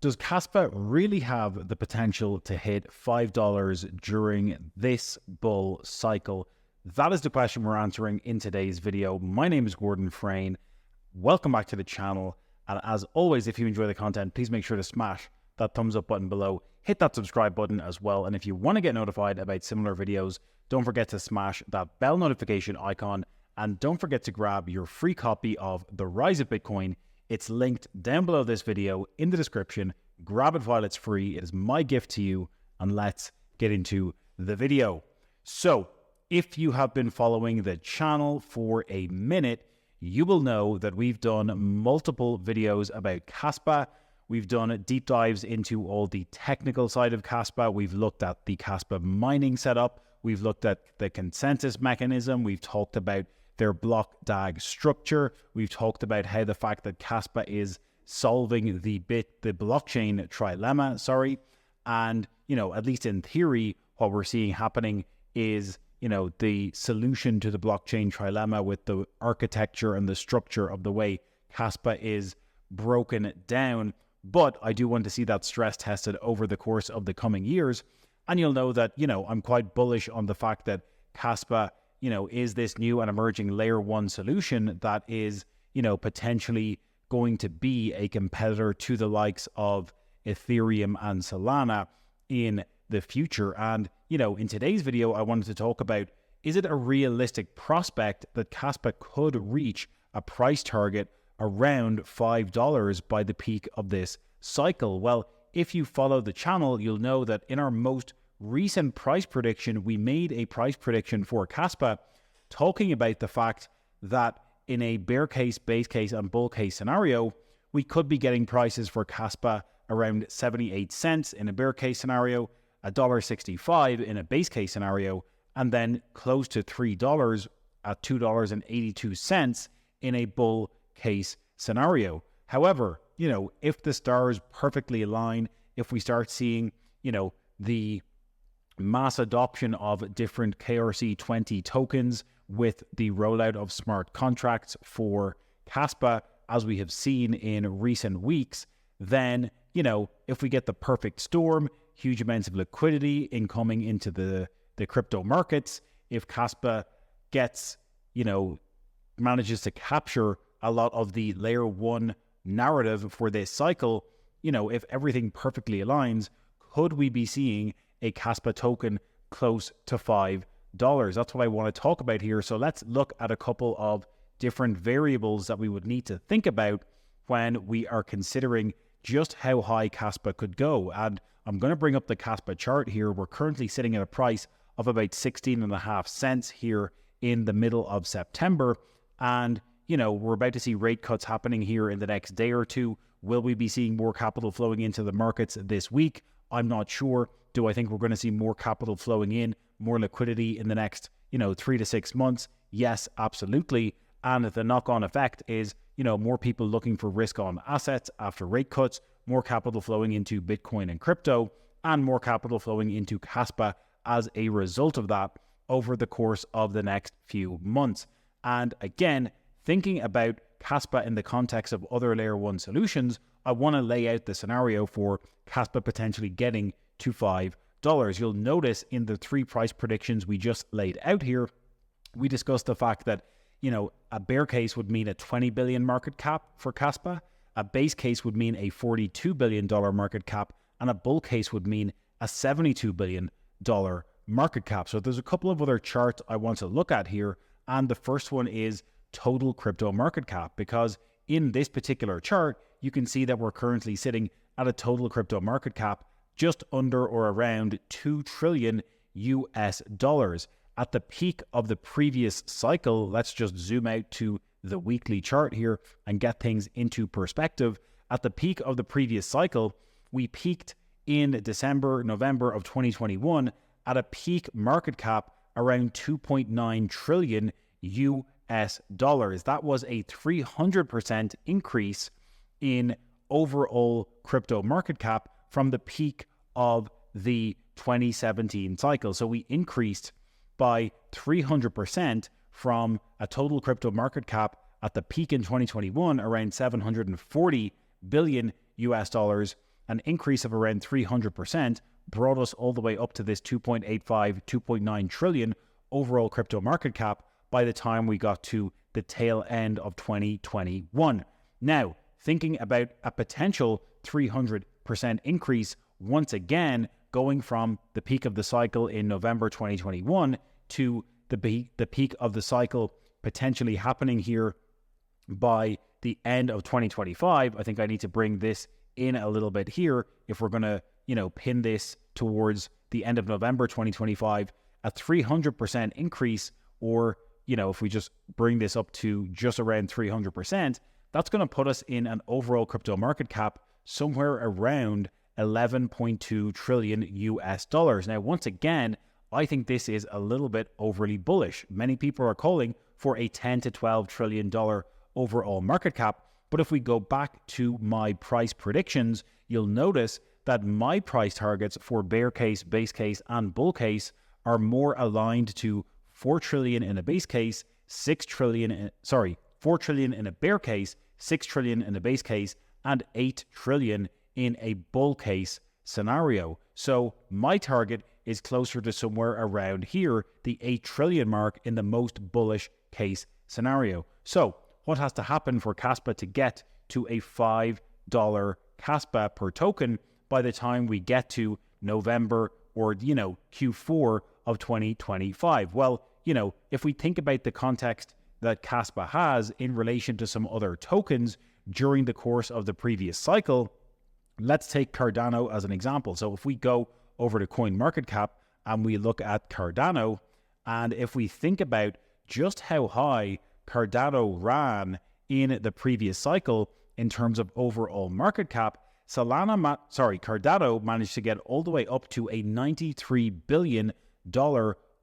Does Kaspa really have the potential to hit $5 during this bull cycle? That is the question we're answering in today's video. My name is Gordon Frayne. Welcome back to the channel. And as always, if you enjoy the content, please make sure to smash that thumbs up button below. Hit that subscribe button as well. And if you want to get notified about similar videos, don't forget to smash that bell notification icon. And don't forget to grab your free copy of The Rise of Bitcoin. It's linked down below this video in the description. Grab it while it's free. It is my gift to you. And let's get into the video. So if you have been following the channel for a minute, you will know that we've done multiple videos about Kaspa. We've done deep dives into all the technical side of Kaspa. We've looked at the Kaspa mining setup. We've looked at the consensus mechanism. We've talked about their block DAG structure. We've talked about how the fact that Kaspa is solving the blockchain trilemma, and, at least in theory, what we're seeing happening is, the solution to the blockchain trilemma with the architecture and the structure of the way Kaspa is broken down. But I do want to see that stress tested over the course of the coming years. And you'll know that, I'm quite bullish on the fact that Kaspa, is this new and emerging layer one solution that is, potentially going to be a competitor to the likes of Ethereum and Solana in the future. And, in today's video, I wanted to talk about, is it a realistic prospect that Kaspa could reach a price target around $5 by the peak of this cycle? Well, if you follow the channel, you'll know that in our most recent price prediction, we made a price prediction for Kaspa talking about the fact that in a bear case, base case, and bull case scenario, we could be getting prices for Kaspa around 78 cents in a bear case scenario, $1.65 in a base case scenario, and then close to $3 at $2.82 in a bull case scenario. However, if the stars perfectly align, if we start seeing, the mass adoption of different KRC20 tokens with the rollout of smart contracts for Kaspa, as we have seen in recent weeks, then, if we get the perfect storm, huge amounts of liquidity incoming into the crypto markets, if Kaspa gets, manages to capture a lot of the layer one narrative for this cycle, if everything perfectly aligns, could we be seeing a Kaspa token close to $5? That's what I want to talk about here. So let's look at a couple of different variables that we would need to think about when we are considering just how high Kaspa could go. And I'm going to bring up the Kaspa chart here. We're currently sitting at a price of about 16.5 cents here in the middle of September. And, we're about to see rate cuts happening here in the next day or two. Will we be seeing more capital flowing into the markets this week? I'm not sure. Do I think we're going to see more capital flowing in, more liquidity in the next, 3 to 6 months? Yes, absolutely. And the knock-on effect is, more people looking for risk-on assets after rate cuts, more capital flowing into Bitcoin and crypto, and more capital flowing into Kaspa as a result of that over the course of the next few months. And again, thinking about Kaspa in the context of other layer one solutions, I want to lay out the scenario for Kaspa potentially getting to $5. You'll notice in the three price predictions we just laid out here, we discussed the fact that, a bear case would mean a $20 billion market cap for Kaspa, a base case would mean a $42 billion market cap, and a bull case would mean a $72 billion market cap. So there's a couple of other charts I want to look at here, and the first one is total crypto market cap, because in this particular chart, you can see that we're currently sitting at a total crypto market cap just under or around $2 trillion US dollars. At the peak of the previous cycle, let's just zoom out to the weekly chart here and get things into perspective. At the peak of the previous cycle, we peaked in November of 2021 at a peak market cap around 2.9 trillion US dollars. That was a 300% increase in overall crypto market cap from the peak of the 2017 cycle. So we increased by 300% from a total crypto market cap at the peak in 2021 around 740 billion US dollars an increase of around 300%, brought us all the way up to this 2.85, 2.9 trillion overall crypto market cap by the time we got to the tail end of 2021. Now, thinking about a potential 300% increase, once again, going from the peak of the cycle in November 2021 to the peak of the cycle potentially happening here by the end of 2025. I think I need to bring this in a little bit here if we're going to, pin this towards the end of November 2025. A 300% increase, or, if we just bring this up to just around 300%, that's going to put us in an overall crypto market cap somewhere around 11.2 trillion US dollars. Now, once again, I think this is a little bit overly bullish. Many people are calling for a 10 to 12 trillion dollar overall market cap. But if we go back to my price predictions, you'll notice that my price targets for bear case, base case, and bull case are more aligned to 4 trillion in a base case, 4 trillion in a bear case, 6 trillion in a base case, and 8 trillion in a bull case scenario. So my target is closer to somewhere around here, the 8 trillion mark in the most bullish case scenario. So what has to happen for Kaspa to get to a $5 Kaspa per token by the time we get to November or, Q4 of 2025? Well, if we think about the context that Kaspa has in relation to some other tokens during the course of the previous cycle, let's take Cardano as an example. So if we go over to CoinMarketCap and we look at Cardano, and if we think about just how high Cardano ran in the previous cycle in terms of overall market cap, Cardano managed to get all the way up to a $93 billion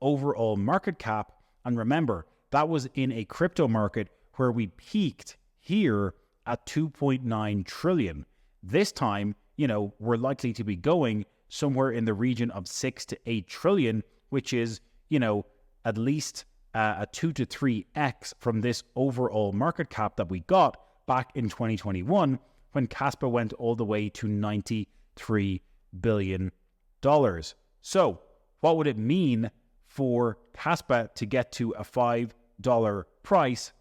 overall market cap. And remember, that was in a crypto market where we peaked here at 2.9 trillion. This time, we're likely to be going somewhere in the region of 6 to 8 trillion, which is, at least a 2 to 3x from this overall market cap that we got back in 2021 when Kaspa went all the way to $93 billion. So what would it mean for Kaspa to get to a $5 price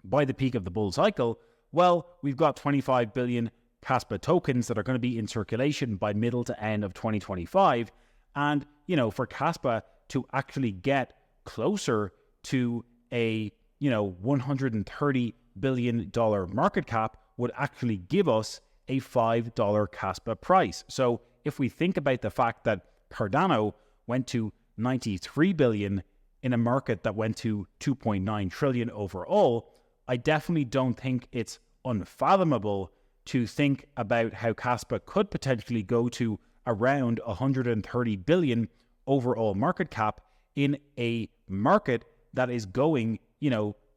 by the peak of the bull cycle? Well, we've got 25 billion Kaspa tokens that are going to be in circulation by middle to end of 2025. And, for Kaspa to actually get closer to a, $130 billion market cap would actually give us a $5 Kaspa price. So if we think about the fact that Cardano went to 93 billion in a market that went to 2.9 trillion overall, I definitely don't think it's unfathomable to think about how Kaspa could potentially go to around 130 billion overall market cap in a market that is going,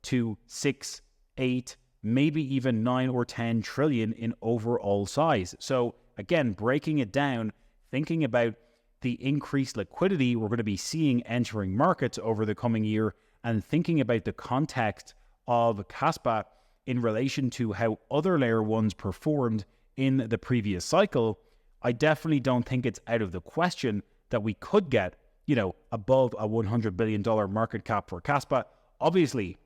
to 6, 8, maybe even 9 or 10 trillion in overall size. So again, breaking it down, thinking about the increased liquidity we're going to be seeing entering markets over the coming year, and thinking about the context of Kaspa in relation to how other layer ones performed in the previous cycle, I definitely don't think it's out of the question that we could get, above a $100 billion market cap for Kaspa. Obviously,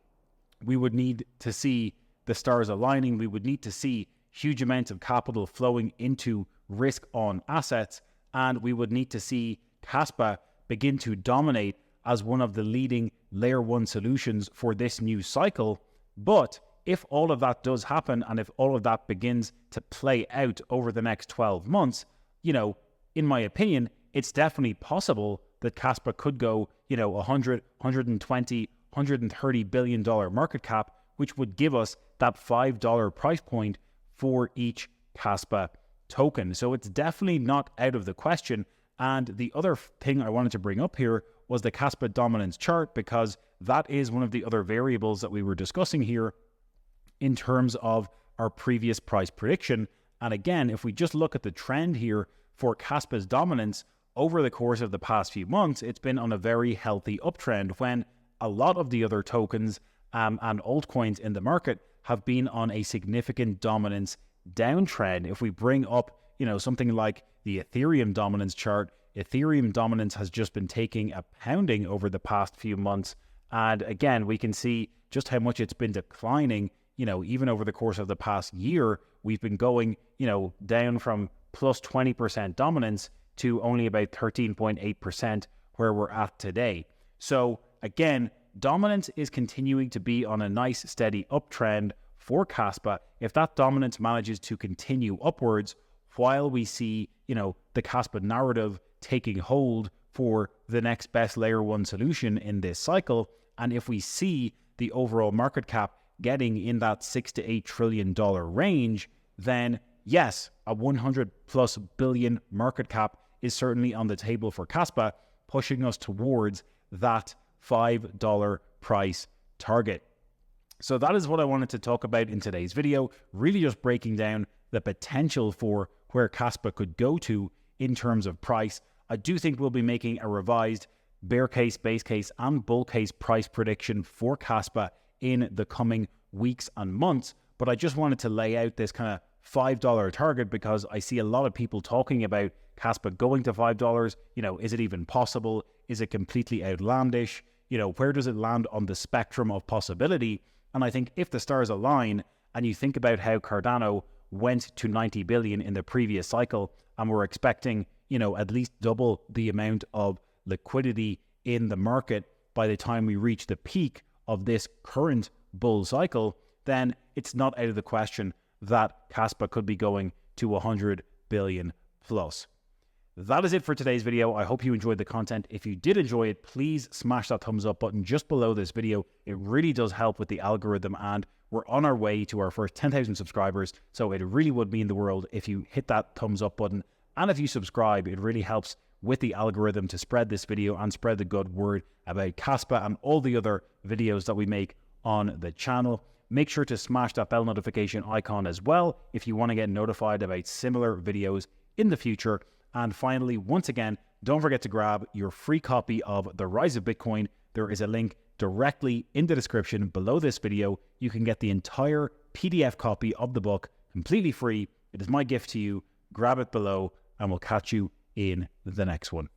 we would need to see the stars aligning. We would need to see huge amounts of capital flowing into risk-on assets, and we would need to see Kaspa begin to dominate as one of the leading layer one solutions for this new cycle. But if all of that does happen, and if all of that begins to play out over the next 12 months, in my opinion, it's definitely possible that Kaspa could go, 100, 120, $130 billion market cap, which would give us that $5 price point for each Kaspa token. So it's definitely not out of the question. And the other thing I wanted to bring up here was the Kaspa dominance chart, because that is one of the other variables that we were discussing here in terms of our previous price prediction. And again, if we just look at the trend here for Kaspa's dominance over the course of the past few months, it's been on a very healthy uptrend, when a lot of the other tokens and altcoins in the market have been on a significant dominance downtrend. If we bring up, something like the Ethereum dominance chart, Ethereum dominance has just been taking a pounding over the past few months. And again, we can see just how much it's been declining. Even over the course of the past year, we've been going, down from plus 20% dominance to only about 13.8% where we're at today. So again, dominance is continuing to be on a nice steady uptrend for Kaspa. If that dominance manages to continue upwards while we see, the Kaspa narrative taking hold for the next best layer one solution in this cycle, and if we see the overall market cap getting in that $6 to $8 trillion range, then yes, a 100 plus billion market cap is certainly on the table for Kaspa, pushing us towards that $5 price target. So that is what I wanted to talk about in today's video, really just breaking down the potential for where Kaspa could go to in terms of price. I do think we'll be making a revised bear case, base case, and bull case price prediction for Kaspa in the coming weeks and months, but I just wanted to lay out this kind of $5 target because I see a lot of people talking about Kaspa going to $5. Is it even possible? Is it completely outlandish? Where does it land on the spectrum of possibility? And I think if the stars align and you think about how Cardano went to 90 billion in the previous cycle, and we're expecting, at least double the amount of liquidity in the market by the time we reach the peak of this current bull cycle, then it's not out of the question that Kaspa could be going to 100 billion plus. That is it for today's video. I hope you enjoyed the content. If you did enjoy it, please smash that thumbs up button just below this video. It really does help with the algorithm, and we're on our way to our first 10,000 subscribers. So it really would mean the world if you hit that thumbs up button. And if you subscribe, it really helps with the algorithm to spread this video and spread the good word about Kaspa and all the other videos that we make on the channel. Make sure to smash that bell notification icon as well if you want to get notified about similar videos in the future. And finally, once again, don't forget to grab your free copy of The Rise of Bitcoin. There is a link directly in the description below this video. You can get the entire PDF copy of the book completely free. It is my gift to you. Grab it below, and we'll catch you in the next one.